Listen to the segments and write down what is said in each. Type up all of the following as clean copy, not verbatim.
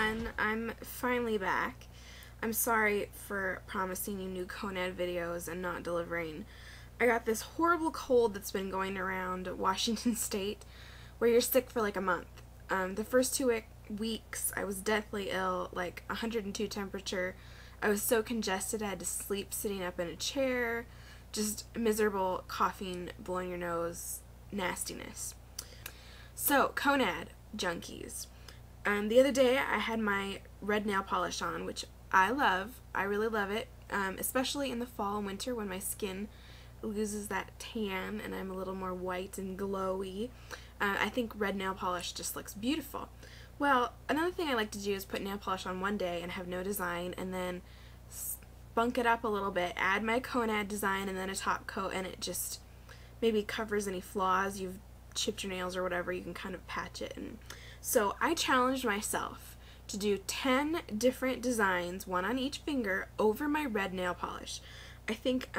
everyone, I'm finally back. I'm sorry for promising you new konad videos and not delivering. I got this horrible cold that's been going around Washington State where you're sick for like a month. The first 2 weeks I was deathly ill, like 102 temperature. I was so congested I had to sleep sitting up in a chair, just miserable, coughing, blowing your nose, nastiness. So, konad junkies. The other day I had my red nail polish on, which I love. I really love it, especially in the fall and winter when my skin loses that tan and I'm a little more white and glowy. I think red nail polish just looks beautiful. Well, another thing I like to do is put nail polish on one day and have no design, and then spunk it up a little bit, add my konad design and then a top coat, and it just maybe covers any flaws. You've chipped your nails or whatever, you can kind of patch it. And so I challenged myself to do 10 different designs, one on each finger, over my red nail polish. I think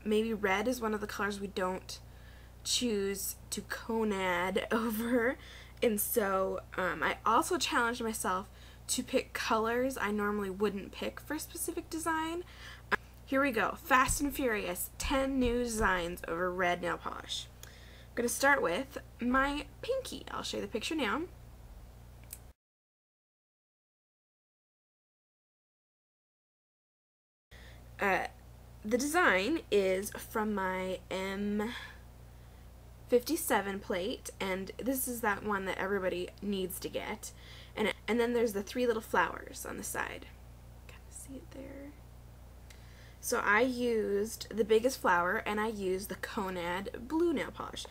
maybe red is one of the colors we don't choose to konad over, and so I also challenged myself to pick colors I normally wouldn't pick for a specific design. Here we go, fast and furious, 10 new designs over red nail polish. I'm going to start with my pinky. I'll show you the picture now. The design is from my M57 plate, and this is that one that everybody needs to get. And then there's the 3 little flowers on the side. Kind of see it there. So I used the biggest flower, and I used the konad blue nail polish.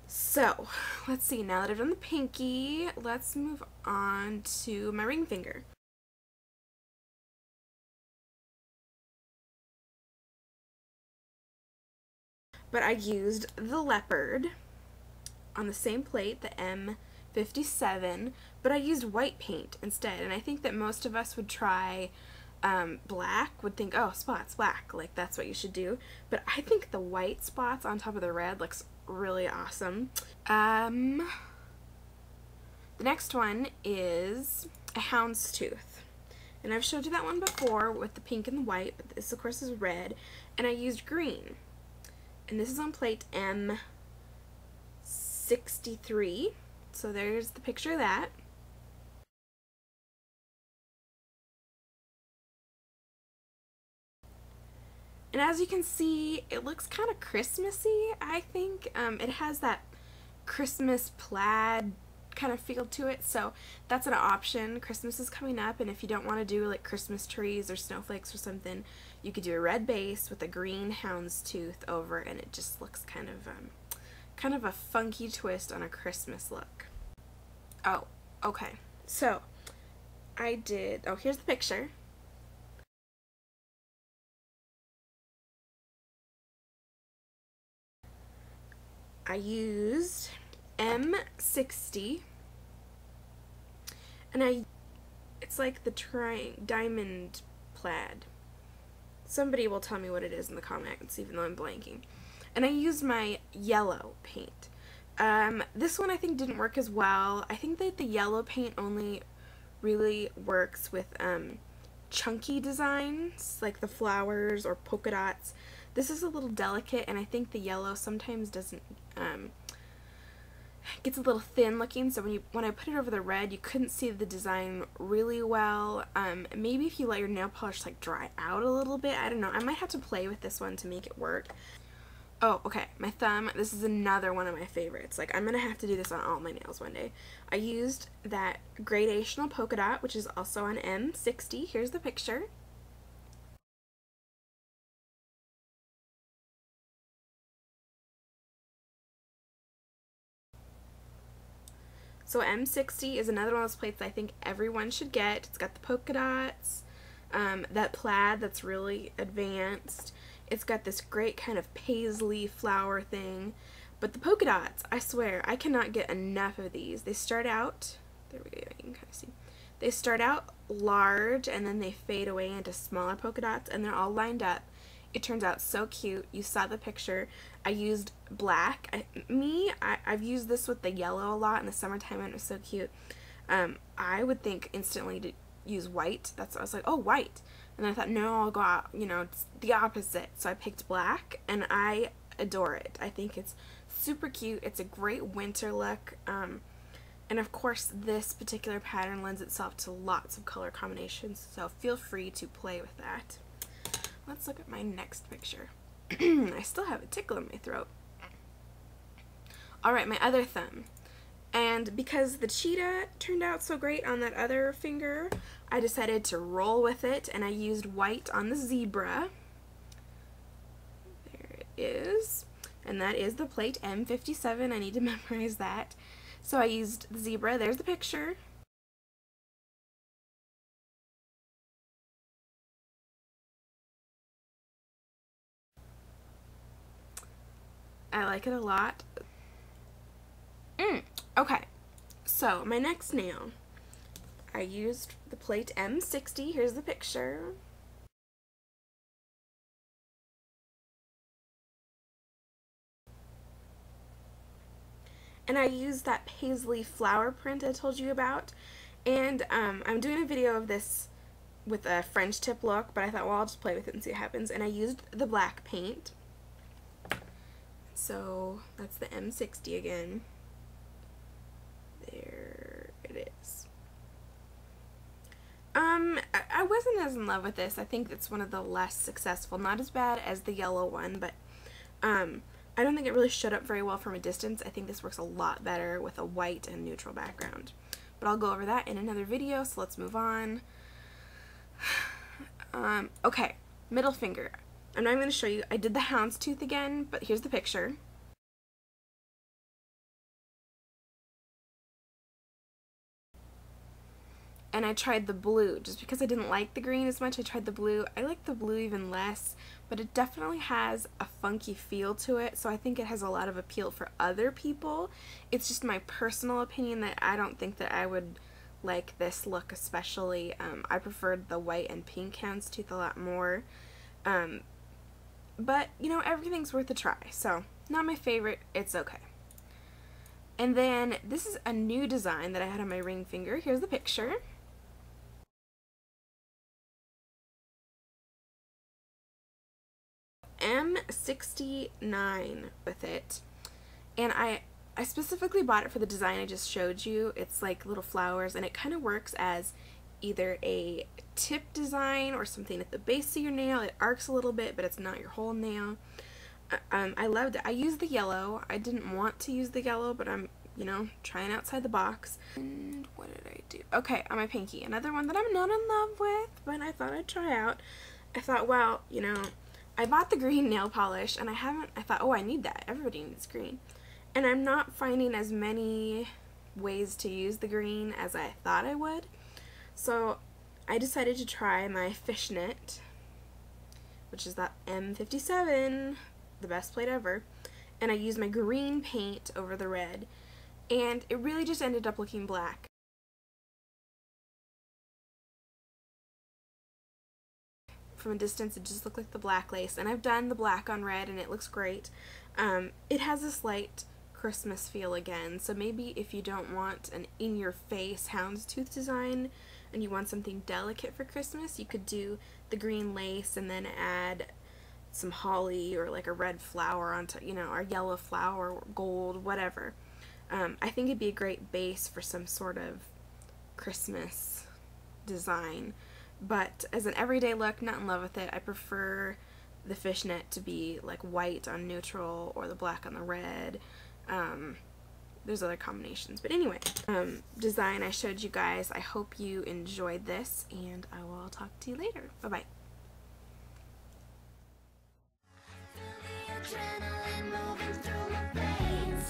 So, let's see, now that I've done the pinky, let's move on to my ring finger. But I used the leopard on the same plate, the M57, but I used white paint instead, and I think that most of us would try black, would think, oh, spots, black, like that's what you should do, but I think the white spots on top of the red looks really awesome. The next one is a houndstooth, and I've showed you that one before with the pink and the white, but this of course is red, and I used green, and this is on plate M63, so there's the picture of that. And as you can see, it looks kind of Christmassy, I think. It has that Christmas plaid kind of feel to it, so that's an option. Christmas is coming up, and if you don't want to do like Christmas trees or snowflakes or something, you could do a red base with a green houndstooth over, and it just looks kind of a funky twist on a Christmas look. Oh, okay. So, here's the picture. I used M60, and it's like the diamond plaid. Somebody will tell me what it is in the comments, even though I'm blanking. And I used my yellow paint. This one I think didn't work as well. I think that the yellow paint only really works with chunky designs, like the flowers or polka dots. This is a little delicate, and I think the yellow sometimes doesn't, gets a little thin looking, so when I put it over the red, you couldn't see the design really well. Maybe if you let your nail polish like dry out a little bit, I don't know. I might have to play with this one to make it work. Oh, okay, my thumb. This is another one of my favorites. Like, I'm gonna have to do this on all my nails one day. I used that gradational polka dot, which is also on M60. Here's the picture. So M60 is another one of those plates I think everyone should get. It's got the polka dots, that plaid that's really advanced. It's got this great kind of paisley flower thing. But the polka dots, I swear, I cannot get enough of these. They start out, there we go, you can kind of see. They start out large and then they fade away into smaller polka dots, and they're all lined up. It turns out so cute. You saw the picture. I used black. I've used this with the yellow a lot in the summertime, and it was so cute. I would think instantly to use white. That's I was like, oh, white. And I thought, no, I'll go out, you know, it's the opposite. So I picked black, and I adore it. I think it's super cute. It's a great winter look. And of course, this particular pattern lends itself to lots of color combinations, so feel free to play with that. Let's look at my next picture. I still have a tickle in my throat. Alright, my other thumb. And because the cheetah turned out so great on that other finger, I decided to roll with it, and I used white on the zebra. There it is. And that is the plate M57. I need to memorize that. So I used the zebra. There's the picture. I like it a lot. Okay, so my next nail. I used the plate M60. Here's the picture. And I used that paisley flower print I told you about. And I'm doing a video of this with a French tip look, but I thought, well, I'll just play with it and see what happens. And I used the black paint. So that's the M60 again. There it is. I wasn't as in love with this. I think it's one of the less successful. Not as bad as the yellow one, but I don't think it really showed up very well from a distance. I think this works a lot better with a white and neutral background. But I'll go over that in another video, so let's move on. Okay, middle finger. I'm not going to show you. I did the houndstooth again, but here's the picture. And I tried the blue. Just because I didn't like the green as much, I tried the blue. I like the blue even less, but it definitely has a funky feel to it, so I think it has a lot of appeal for other people. It's just my personal opinion that I don't think that I would like this look especially. I preferred the white and pink houndstooth a lot more. But, you know, everything's worth a try, so not my favorite. It's okay. And then this is a new design that I had on my ring finger. Here's the picture. M69 with it, and I specifically bought it for the design I just showed you. It's like little flowers, and it kind of works as either a tip design or something at the base of your nail. It arcs a little bit, but it's not your whole nail. I loved it. I used the yellow. I didn't want to use the yellow, but I'm, you know, trying outside the box. And what did I do? Okay, on my pinky. Another one that I'm not in love with, but I thought I'd try out. I thought, well, you know, I bought the green nail polish, and I thought, oh, I need that. Everybody needs green. And I'm not finding as many ways to use the green as I thought I would. So I decided to try my fishnet, which is that M57, the best plate ever. And I used my green paint over the red. And it really just ended up looking black. From a distance, it just looked like the black lace, and I've done the black on red and it looks great. It has a slight Christmas feel again, so maybe if you don't want an in-your-face houndstooth design and you want something delicate for Christmas, you could do the green lace and then add some holly or like a red flower on top, you know, or yellow flower or gold, whatever. I think it'd be a great base for some sort of Christmas design. But as an everyday look, not in love with it. I prefer the fishnet to be like white on neutral or the black on the red. There's other combinations. But anyway, design I showed you guys. I hope you enjoyed this, and I will talk to you later. Bye-bye. Feel the adrenaline moving through my veins.